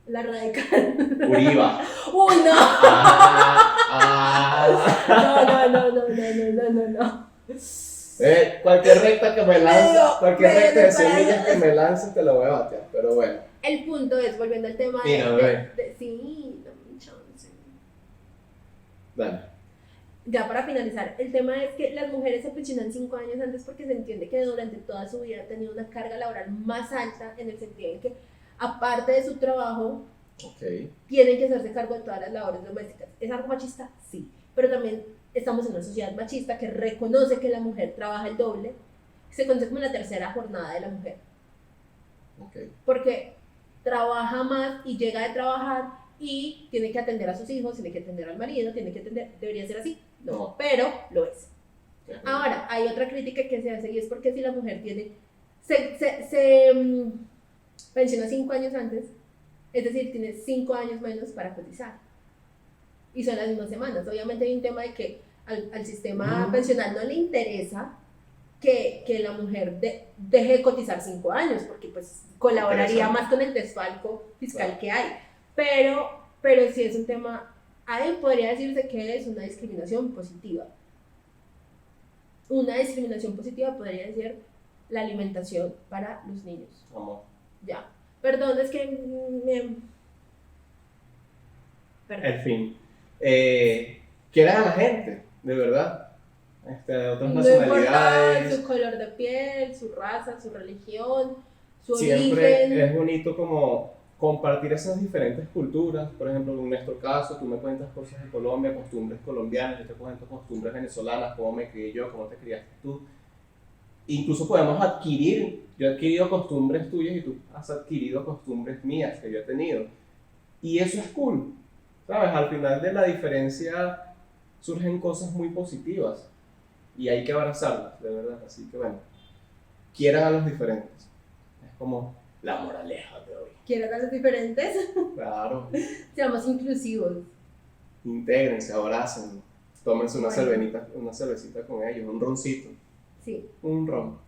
la radical? Uriba. ¡Uy, no! No. Cualquier recta que me lance, cualquier Medio recta de para semillas allá. que me lance te lo voy a batear, pero bueno. El punto es, volviendo al tema Mira, bebé. sí, dame un chance. Dale. Ya para finalizar, el tema es que las mujeres se pensionan 5 años antes porque se entiende que durante toda su vida han tenido una carga laboral más alta, en el sentido en que, aparte de su trabajo, Ok. tienen que hacerse cargo de todas las labores domésticas. ¿Es algo machista? Sí, pero también estamos en una sociedad machista que reconoce que la mujer trabaja el doble, se conoce como la tercera jornada de la mujer, Ok. porque trabaja más y llega de trabajar y tiene que atender a sus hijos, tiene que atender al marido, tiene que atender, debería ser así, no, pero lo es. Ahora, hay otra crítica que se hace y es porque si la mujer tiene, pensiona 5 años antes, es decir, tiene 5 años menos para cotizar. Y son las mismas semanas. Obviamente hay un tema de que al sistema pensional no le interesa que la mujer deje de cotizar 5 años, porque pues colaboraría más con el desfalco fiscal que hay. Pero sí es un tema, ahí podría decirse que es una discriminación positiva. Una discriminación positiva podría ser la alimentación para los niños. Amor. Ya. Perdón, es que Perdón. En fin. Quieran a la gente, de verdad. De otras No importa nacionalidades. su color de piel, su raza, su religión, su Siempre origen. es bonito como compartir esas diferentes culturas. Por ejemplo, en nuestro caso, tú me cuentas cosas de Colombia, costumbres colombianas, yo te cuento costumbres venezolanas, cómo me crié yo, cómo te criaste tú. Incluso podemos adquirir, yo he adquirido costumbres tuyas y tú has adquirido costumbres mías que yo he tenido. Y eso es cool, ¿sabes? Al final de la diferencia surgen cosas muy positivas y hay que abrazarlas, de verdad. Así que bueno, quieran a los diferentes. Es como la moraleja de hoy. ¿Quieren a los diferentes? Claro, Seamos inclusivos. intégrense, abracen, tómense una Bueno. cervecita con ellos, un roncito, Sí, un ron.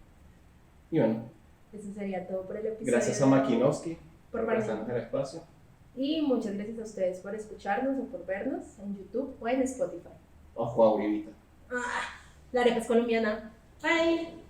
Y bueno, eso sería todo por el episodio. gracias a Makinowski por prestarnos el espacio. Y muchas gracias a ustedes por escucharnos o por vernos en YouTube o en Spotify. Ojo a Uribita. La arepa es colombiana. Bye.